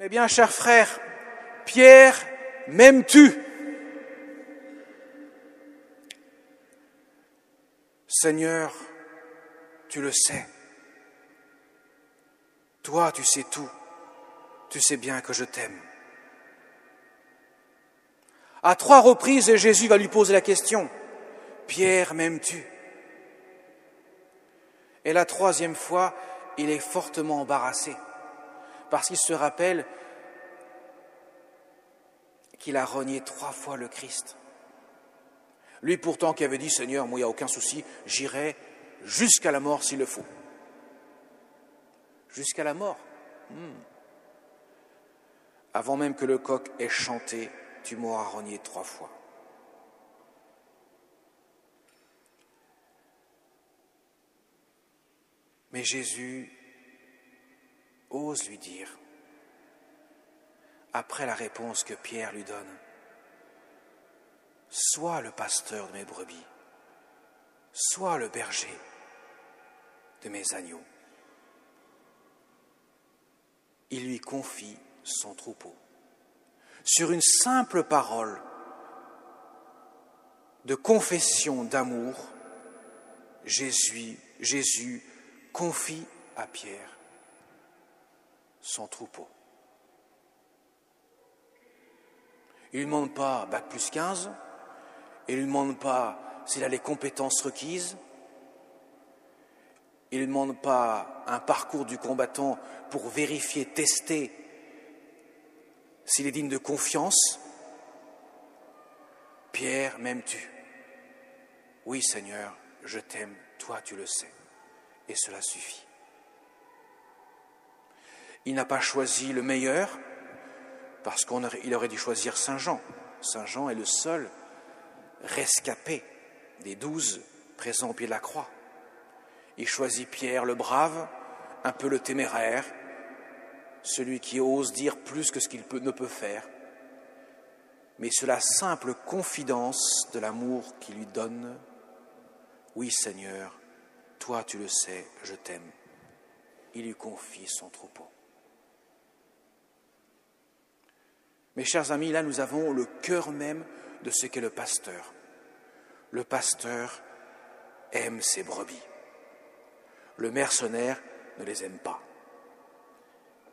Eh bien, cher frère, Pierre, m'aimes-tu? Seigneur, tu le sais. Toi, tu sais tout. Tu sais bien que je t'aime. À 3 reprises, Jésus va lui poser la question. Pierre, m'aimes-tu? Et la 3e fois, il est fortement embarrassé, parce qu'il se rappelle qu'il a renié 3 fois le Christ. Lui pourtant qui avait dit, Seigneur, moi il n'y a aucun souci, j'irai jusqu'à la mort s'il le faut. Jusqu'à la mort. Avant même que le coq ait chanté, tu m'auras renié 3 fois. Mais Jésus ose lui dire, après la réponse que Pierre lui donne, sois le pasteur de mes brebis, sois le berger de mes agneaux. Il lui confie son troupeau. Sur une simple parole de confession d'amour, Jésus confie à Pierre son troupeau. Il ne lui demande pas bac plus 15, il ne lui demande pas s'il a les compétences requises, il ne lui demande pas un parcours du combattant pour vérifier, tester s'il est digne de confiance. Pierre, m'aimes-tu? Oui, Seigneur, je t'aime, toi tu le sais, et cela suffit. Il n'a pas choisi le meilleur, parce qu'il aurait dû choisir Saint Jean. Saint Jean est le seul rescapé des 12 présents au pied de la croix. Il choisit Pierre le brave, un peu le téméraire, celui qui ose dire plus que ce qu'il ne peut faire, mais sur la simple confidence de l'amour qu'il lui donne. Oui, Seigneur, toi tu le sais, je t'aime. Il lui confie son troupeau. Mes chers amis, là nous avons le cœur même de ce qu'est le pasteur. Le pasteur aime ses brebis. Le mercenaire ne les aime pas.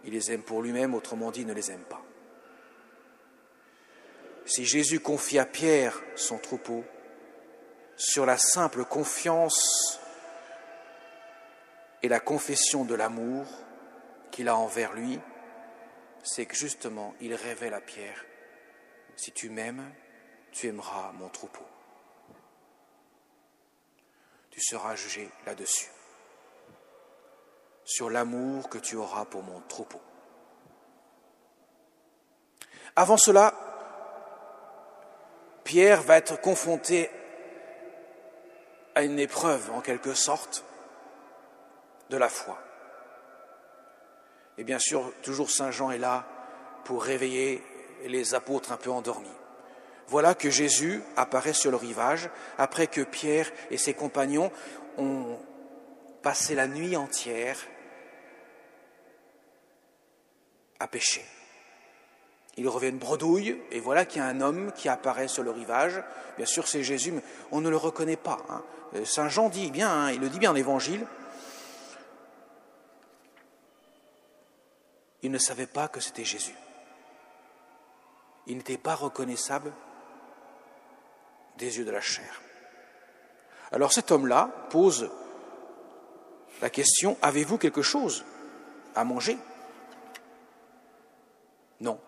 Il les aime pour lui-même, autrement dit, il ne les aime pas. Si Jésus confie à Pierre son troupeau, sur la simple confiance et la confession de l'amour qu'il a envers lui, c'est que justement, il révèle à Pierre, si tu m'aimes, tu aimeras mon troupeau. Tu seras jugé là-dessus, sur l'amour que tu auras pour mon troupeau. Avant cela, Pierre va être confronté à une épreuve, en quelque sorte, de la foi. Et bien sûr, toujours Saint Jean est là pour réveiller les apôtres un peu endormis. Voilà que Jésus apparaît sur le rivage, après que Pierre et ses compagnons ont passé la nuit entière à pêcher. Ils reviennent bredouille, et voilà qu'il y a un homme qui apparaît sur le rivage. Bien sûr, c'est Jésus, mais on ne le reconnaît pas. Saint Jean dit bien, il le dit bien dans l'Évangile, il ne savait pas que c'était Jésus. Il n'était pas reconnaissable des yeux de la chair. Alors cet homme-là pose la question, avez-vous quelque chose à manger? Non.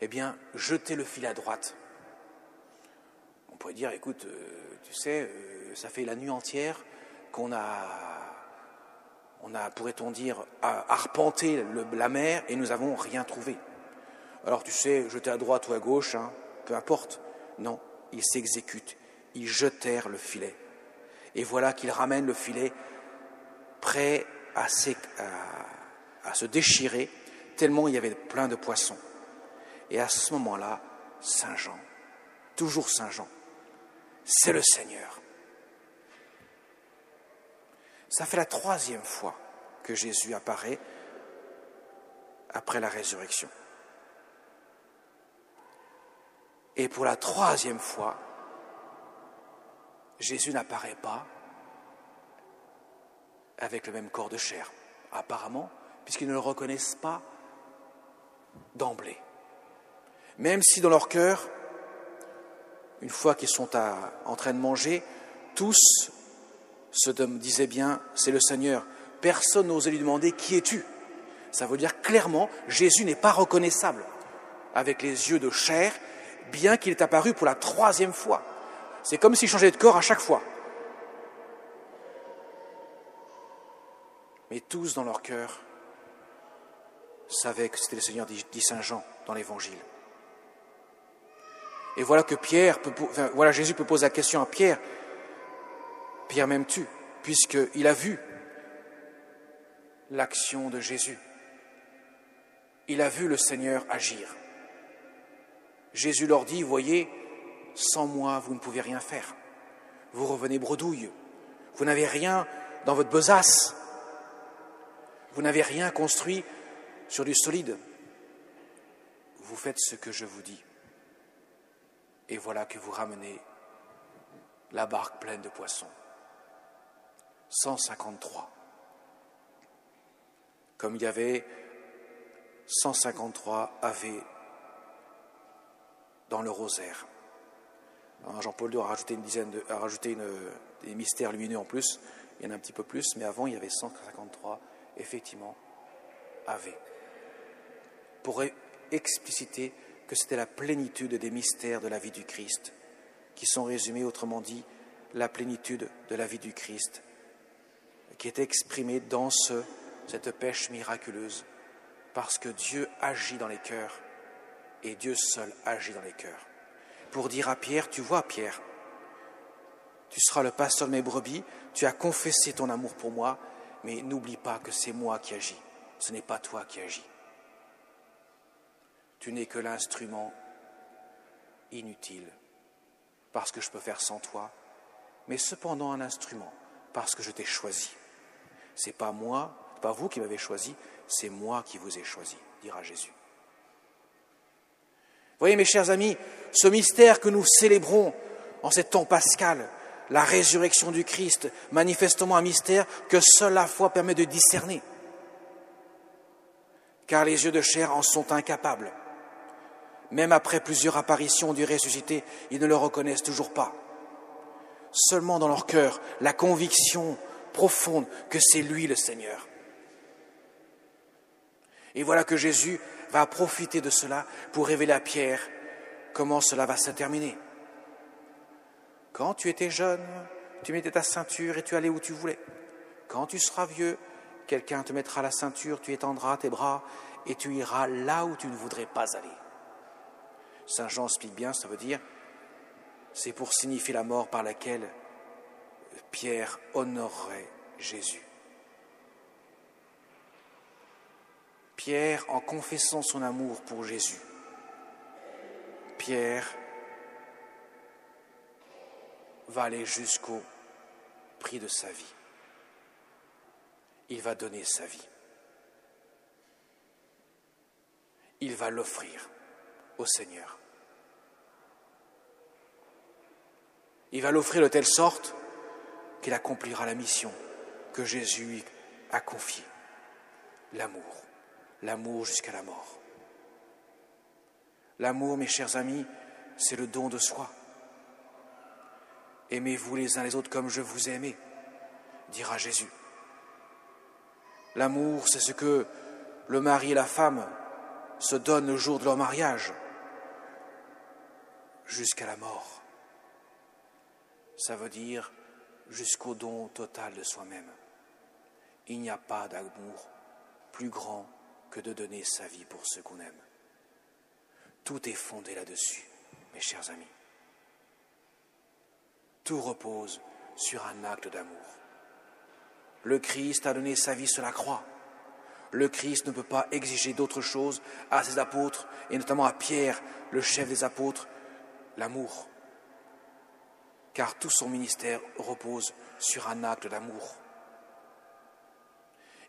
Eh bien, jetez le filet à droite. On pourrait dire, écoute, tu sais, ça fait la nuit entière qu'on a, pourrait-on dire, arpenté la mer et nous n'avons rien trouvé. Alors tu sais, jeter à droite ou à gauche, peu importe. Non, ils s'exécutent. Ils jetèrent le filet. Et voilà qu'ils ramènent le filet prêt à se déchirer, tellement il y avait plein de poissons. Et à ce moment-là, Saint Jean, toujours Saint Jean, c'est le Seigneur. Ça fait la 3e fois que Jésus apparaît après la résurrection. Et pour la 3e fois, Jésus n'apparaît pas avec le même corps de chair, apparemment, puisqu'ils ne le reconnaissent pas d'emblée. Même si dans leur cœur, une fois qu'ils sont en train de manger, tous se disaient bien, c'est le Seigneur. Personne n'osait lui demander, qui es-tu ? Ça veut dire clairement, Jésus n'est pas reconnaissable avec les yeux de chair, bien qu'il est apparu pour la 3e fois. C'est comme s'il changeait de corps à chaque fois. Mais tous dans leur cœur savaient que c'était le Seigneur, dit Saint Jean dans l'Évangile. Et voilà que Jésus peut poser la question à Pierre. Pierre, m'aimes-tu ? Puisqu'il a vu l'action de Jésus. Il a vu le Seigneur agir. Jésus leur dit, voyez, sans moi, vous ne pouvez rien faire. Vous revenez bredouille. Vous n'avez rien dans votre besace. Vous n'avez rien construit sur du solide. Vous faites ce que je vous dis. Et voilà que vous ramenez la barque pleine de poissons. 153. Comme il y avait 153 ave dans le rosaire. Alors Jean-Paul II a rajouté des mystères lumineux en plus. Il y en a un petit peu plus, mais avant il y avait 153, effectivement, ave. Pour expliciter que c'était la plénitude des mystères de la vie du Christ, qui sont résumés, autrement dit, la plénitude de la vie du Christ, qui est exprimée dans cette pêche miraculeuse, parce que Dieu agit dans les cœurs, et Dieu seul agit dans les cœurs. Pour dire à Pierre, tu vois Pierre, tu seras le pasteur de mes brebis, tu as confessé ton amour pour moi, mais n'oublie pas que c'est moi qui agis, ce n'est pas toi qui agis. Tu n'es que l'instrument inutile, parce que je peux faire sans toi, mais cependant un instrument, parce que je t'ai choisi. C'est pas moi, c'est pas vous qui m'avez choisi, c'est moi qui vous ai choisi, dira Jésus. Voyez mes chers amis, ce mystère que nous célébrons en ces temps pascal, la résurrection du Christ, manifestement un mystère que seule la foi permet de discerner. Car les yeux de chair en sont incapables. Même après plusieurs apparitions du ressuscité, ils ne le reconnaissent toujours pas. Seulement dans leur cœur, la conviction profonde que c'est lui le Seigneur. Et voilà que Jésus va profiter de cela pour révéler à Pierre comment cela va se terminer. Quand tu étais jeune, tu mettais ta ceinture et tu allais où tu voulais. Quand tu seras vieux, quelqu'un te mettra la ceinture, tu étendras tes bras et tu iras là où tu ne voudrais pas aller. Saint Jean explique bien, ça veut dire, c'est pour signifier la mort par laquelle Pierre honorerait Jésus. Pierre, en confessant son amour pour Jésus, Pierre va aller jusqu'au prix de sa vie. Il va donner sa vie. Il va l'offrir au Seigneur. Il va l'offrir de telle sorte qu'il accomplira la mission que Jésus lui a confiée. L'amour jusqu'à la mort. L'amour, mes chers amis, c'est le don de soi. Aimez-vous les uns les autres comme je vous ai aimé, dira Jésus. L'amour, c'est ce que le mari et la femme se donnent le jour de leur mariage, jusqu'à la mort. Ça veut dire jusqu'au don total de soi-même. Il n'y a pas d'amour plus grand que de donner sa vie pour ceux qu'on aime. Tout est fondé là-dessus, mes chers amis. Tout repose sur un acte d'amour. Le Christ a donné sa vie sur la croix. Le Christ ne peut pas exiger d'autre chose à ses apôtres, et notamment à Pierre, le chef des apôtres, l'amour. Car tout son ministère repose sur un acte d'amour.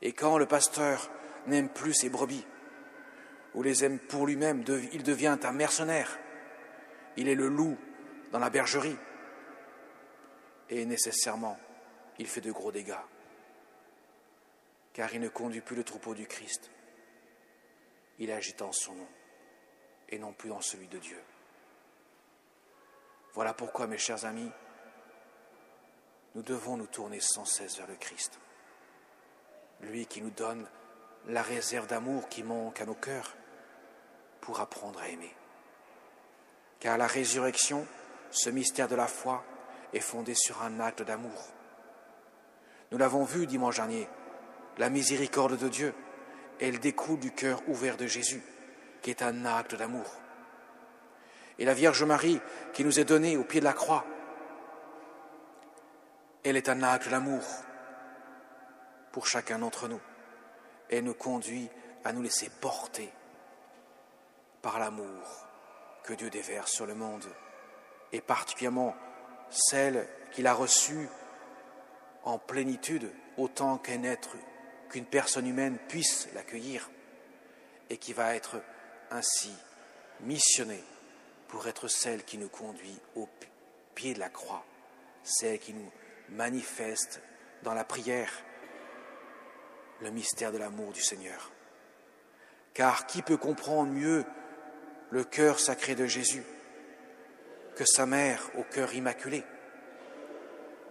Et quand le pasteur n'aime plus ses brebis, ou les aime pour lui-même, il devient un mercenaire. Il est le loup dans la bergerie. Et nécessairement, il fait de gros dégâts. Car il ne conduit plus le troupeau du Christ. Il agit en son nom et non plus en celui de Dieu. Voilà pourquoi, mes chers amis, nous devons nous tourner sans cesse vers le Christ. Lui qui nous donne la réserve d'amour qui manque à nos cœurs pour apprendre à aimer. Car la résurrection, ce mystère de la foi, est fondé sur un acte d'amour. Nous l'avons vu dimanche dernier, la miséricorde de Dieu, elle découle du cœur ouvert de Jésus, qui est un acte d'amour. Et la Vierge Marie, qui nous est donnée au pied de la croix, elle est un acte d'amour pour chacun d'entre nous. Elle nous conduit à nous laisser porter par l'amour que Dieu déverse sur le monde, et particulièrement celle qu'il a reçue en plénitude, autant qu'une personne humaine puisse l'accueillir, et qui va être ainsi missionnée pour être celle qui nous conduit au pied de la croix, celle qui nous manifeste dans la prière le mystère de l'amour du Seigneur. Car qui peut comprendre mieux le cœur sacré de Jésus que sa mère au cœur immaculé?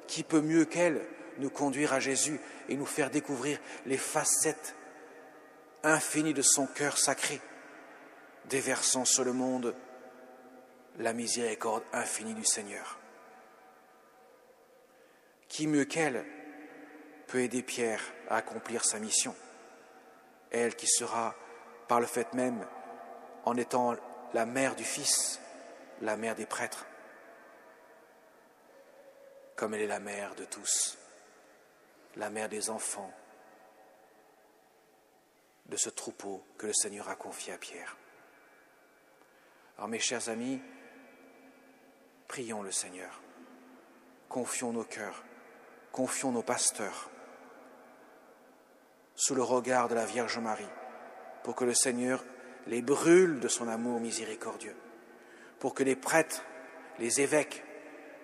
Qui peut mieux qu'elle nous conduire à Jésus et nous faire découvrir les facettes infinies de son cœur sacré, déversant sur le monde la miséricorde infinie du Seigneur? Qui mieux qu'elle peut aider Pierre à accomplir sa mission? Elle qui sera, par le fait même, en étant la mère du Fils, la mère des prêtres, comme elle est la mère de tous, la mère des enfants, de ce troupeau que le Seigneur a confié à Pierre. Alors mes chers amis, prions le Seigneur, confions nos cœurs, confions nos pasteurs sous le regard de la Vierge Marie, pour que le Seigneur les brûle de son amour miséricordieux, pour que les prêtres, les évêques,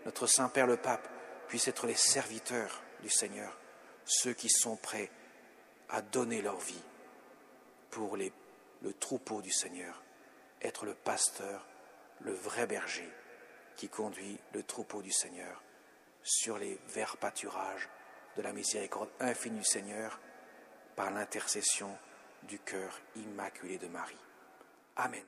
notre Saint-Père le Pape, puissent être les serviteurs du Seigneur, ceux qui sont prêts à donner leur vie pour le troupeau du Seigneur, être le pasteur, le vrai berger qui conduit le troupeau du Seigneur sur les verts pâturages de la miséricorde infinie du Seigneur par l'intercession du cœur immaculé de Marie. Amen.